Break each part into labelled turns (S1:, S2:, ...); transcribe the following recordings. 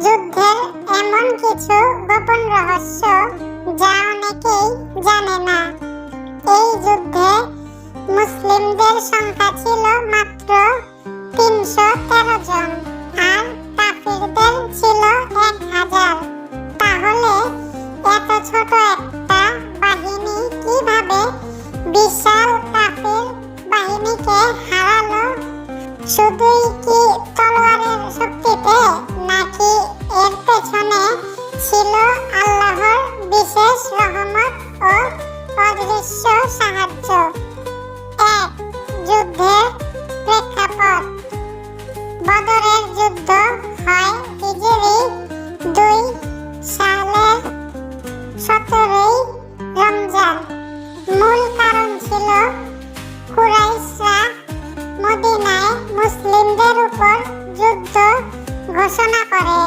S1: যুদ্ধের এমন কিছু গোপন রহস্য যা অনেকেই জানে না। এই যুদ্ধে মুসলিমদের সংখ্যা ছিল মাত্র ৩১৩ জন আর কাফিরদের ছিল ১,০০০। তাহলে এত ছোট একটা বাহিনী কিভাবে বিশাল কাফির বাহিনীকে হারালো? শুধুই কি তলোয়ারের শক্তিতে, নাকি এর পেছনে ছিল আল্লাহর বিশেষ রহমত ও অদৃশ্য সাহায্য? ১. যুদ্ধের প্রেক্ষাপট। বদরের যুদ্ধ হয় হিজরি ২ সালের ১৭ই রমজান। মূল কারণ ছিল কুরাইশরা মদিনায় মুসলিমদের উপর যুদ্ধ ঘোষণা করে।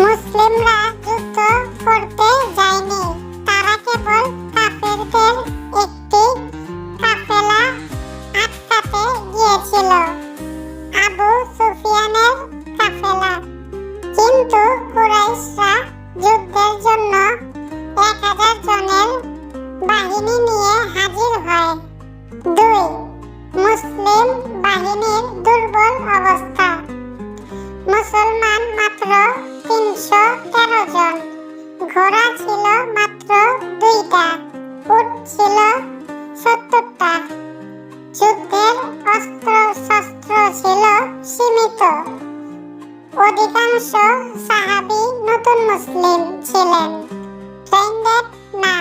S1: মুসলিমরা যুদ্ধ করতে যায়নি, তারা কেবল কাফেরদের একটি কাফেলা আটকাতে গিয়েছিল, আবু সুফিয়ানের কাফেলা। কিন্তু কুরাইশরা যুদ্ধের জন্য ১,০০০ জনের বাহিনী নিয়ে হাজির হয়। ২. মুসলিম বাহিনীর দুর্বল অবস্থা। মুসলমান মাত্র ৩১৩ জন, ঘোড়া ছিল মাত্র ২টা, উট ছিল ৭০টা। যুদ্ধের অস্ত্র-শস্ত্র ছিল সীমিত। অধিকাংশ সাহাবী নতুন মুসলিম ছিলেন, ট্রেন্ডেড না।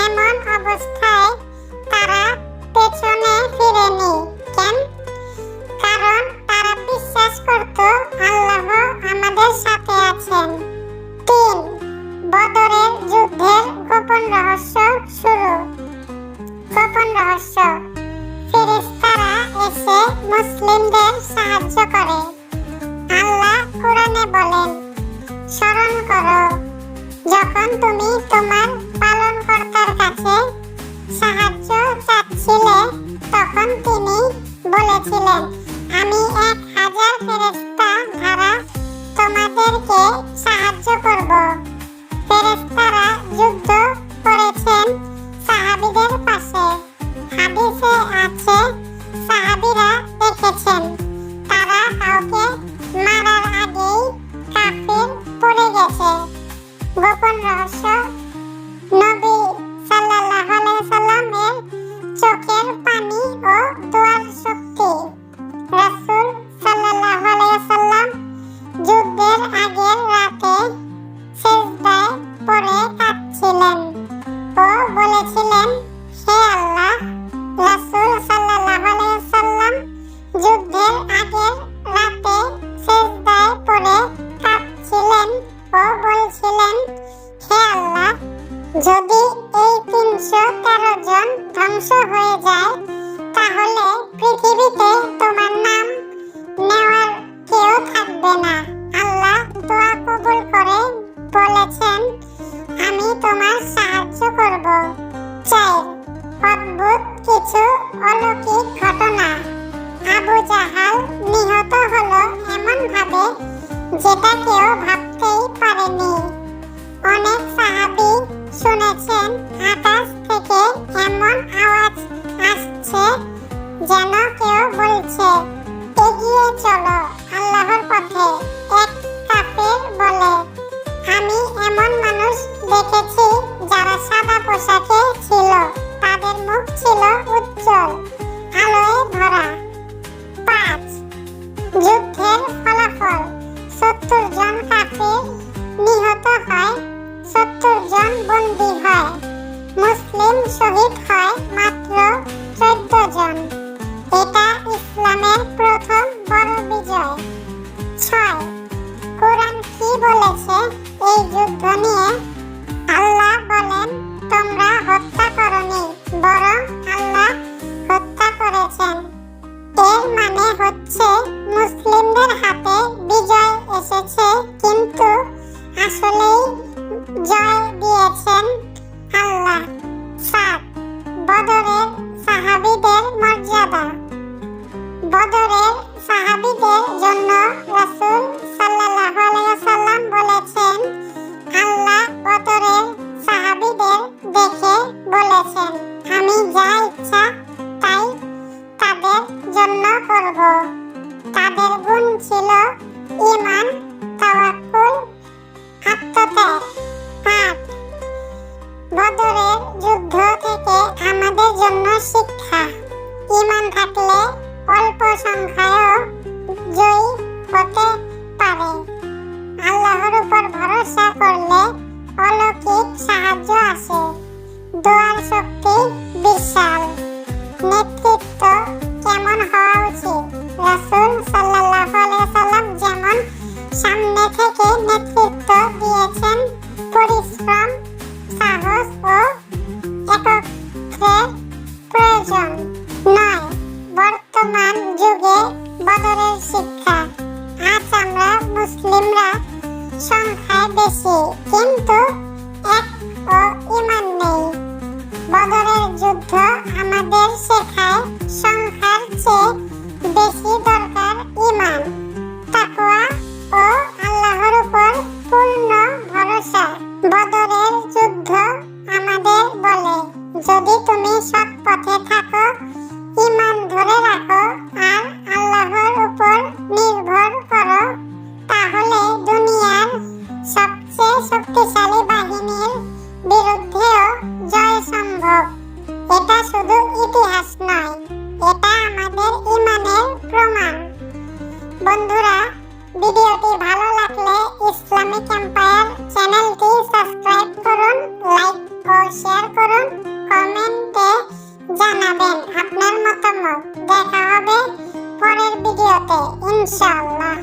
S1: এমন অবস্থায় তারা পেছনে ফিরেনি। কেন? কারণ তারা বিশ্বাস করত আল্লাহ আমাদের সাথে আছেন। ৩. বদরের যুদ্ধের গোপন রহস্য শুরু। গোপন রহস্য। ফেরেশতারা এসে মুসলিমদের সাহায্য করে। আল্লাহ কোরআনে বলেন, স্মরণ করো যখন তুমি তোমার পালনকর্তার কাছে সাহায্য চাচ্ছিলে, তখন তিনি বলেছিলেন, আমি ১,০০০ ফেরেশতা দ্বারা তোমাদেরকে সাহায্য করব। ফেরেশতারা যুদ্ধ করেছেন সাহাবীদের পাশে। হাদিসে আছে, সাহাবীরা দেখেছেন তারা কাউকে মারার আগেই কাফির পড়ে গেছে। গোপন রহস্য। নবী সাল্লাল্লাহু আলাইহি সাল্লামের চোখের পানি ও দোয়ার শক্তি। রাসূল সাল্লাল্লাহু আলাইহি সাল্লাম যুদ্ধের আগের রাতে সিজদায় পড়ে কাঁদছিলেন ও বলেছিলেন, হে আল্লাহ। রাসূল সাল্লাল্লাহু আলাইহি সাল্লাম যুদ্ধের আগের রাতে সিজদায় পড়ে কাঁদছিলেন ও বলছিলেন, হে আল্লাহ, যদি এই ৩১৩ জন ধ্বংস হয়ে যায়, তাহলে পৃথিবীতে তোমার নাম নেওয়ার কেউ থাকবে না। আল্লাহ দোয়া কবুল করে বলেছেন, আমি তোমার সাহায্য করব। ৪. অদ্ভুত কিছু অলৌকিক ঘটনা। আবু জাহাল নিহত হলো এমন ভাবে যেটা কেউ ভাবতেই পারেনি। অনেক সাহাবী শুনেছেন আকাশ থেকে এমন আওয়াজ আসছে যেন কেউ বলছে, এগিয়ে চলো আল্লাহর পথে। এক কাফির বলে, আমি এমন মানুষ দেখেছি যারা সাদা পোশাকে ছিল, তাদের মুখ ছিল উজ্জ্বল, আলোয় ভরা। ৫. যুদ্ধের ফলাফল। ৭০ জন কাফির নিহত হয়, ৭০ জন বন্দী হয়। মুসলিম শহীদ হয় মাত্র ১৪ জন। এটা ইসলামের প্রথম বড় বিজয়। ৬. কোরআন কি বলেছে এই যুদ্ধ নিয়ে? আল্লাহ বলেন, তোমরা হত্যা করনি, বরং আল্লাহ হত্যা করেছেন। এর মানে হচ্ছে মুসলিমদের হাতে বিজয় এসেছে, কিন্তু আসলেই জয় দিয়েছেন আল্লাহ। ৭. বদরের সাহাবীদের মর্যাদা। বদরের সাহাবীদের জন্য রাসূল সাল্লাল্লাহু আলাইহি দিয়েছেন, আল্লাহ বদরের সাহাবীদের দেখে বলেছেন, আমি যা ইচ্ছা তাই তাদের জন্য করব। তাদের গুণ ছিল ঈমান, তাওয়াক্কুল, আত্মত্যাগ। 8 বদরের যুদ্ধ থেকে আমাদের জন্য শিক্ষা। ঈমান থাকলে অল্প সংখ্যায়ও জয়ী হতে পারে। আল্লাহর উপর ভরসা করলে অলৌকিক সাহায্য আসে। দোয়ার শক্তি বিশাল। নেতৃত্ব কেমন হওয়া উচিত? রাসূল সাল্লাল্লাহু আলাইহি ওয়াসাল্লাম যেমন সামনে থেকে নেতৃত্ব দিয়েছেন, পরিশ্রম, সাহস ও একত্রের প্রয়োজন নয়। বর্তমান যুগে বদরের শিক্ষা। আজ আমরা মুসলিমরা সংখ্যায় বেশি, কিন্তু এক ও ঈমান নেই। বদরের যুদ্ধ আমাদের শেখায় সংখ্যার চেয়ে বেশি দরকার ঈমান, তাকওয়া ও আল্লাহর উপর পূর্ণ ভরসা। বদরের যুদ্ধ আমাদের বলে, যদি তুমি সৎ পথে থাকো, ঈমান ধরে রাখো আর আল্লাহর উপর নির্ভর করো, তাহলে দুনিয়ার সবচেয়ে শক্তিশালী বাহিনীর বিরুদ্ধেও জয় সম্ভব। এটা শুধু ইতিহাস নয়, এটা আমাদের ঈমানের প্রমাণ। বন্ধুরা, ভিডিওটি ভালো লাগলে ইসলামিক এম্পায়ার চ্যানেলটি সাবস্ক্রাইব করুন, লাইক ও শেয়ার করুন, কমেন্টে জানাবেন আপনার মতামত। দেখা হবে পরের ভিডিওতে ইনশাআল্লাহ।